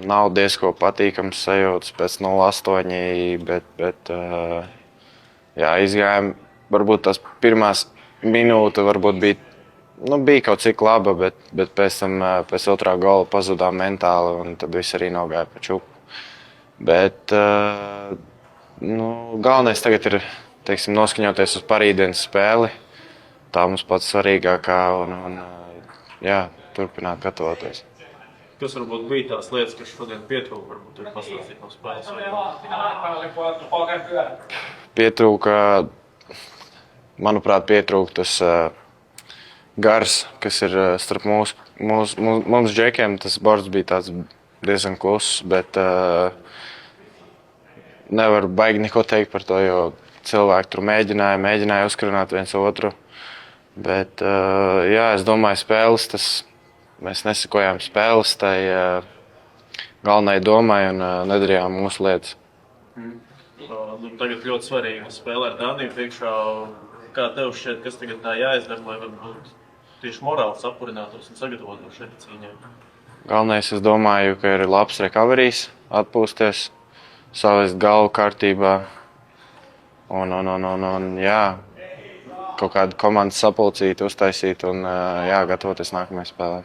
Nav diezko patīkams sajūtas pēc 0-8, bet jā, izgājām. Varbūt tās pirmās minūte varbūt bija kaut cik laba, bet pēc tam pēc otrā gola pazudām mentāli, un tad viss arī nogāja pa čupu. Bet galvenais tagad ir, teiksim, noskaņoties uz parītdienas spēli. Tā mums pats svarīgākā un jā, turpināt gatavoties. Kas varbūt bija tās lietas, kas šodien pietrūka, varbūt ir pastāstīt no spēles? Pietrūka, manuprāt, tas gars, kas ir starp mums džekiem. Tas bords bija tāds diezgan kluss, bet nevar baigi neko teikt par to, jo cilvēki tur mēģināja uzkrunāt viens otru. Bet, jā, es domāju, mēs nesakojām spēles tai galvenai domai un nedarījām mūsu lietas. Tagad ļoti svarīgi spēlē ar Dāniju priekšā. Kā tev šķiet, kas tagad tā jāizdara, lai varbūt tieši morāli sapurinātos un sagatavotos šeit cīņai? Galvenais, es domāju, ka ir labs recoverijs, atpūsties, savest galvu kārtībā un jā, kaut kādu komandas sapulcīti uztaisīt un jā, gatavoties nākamajai spēlē.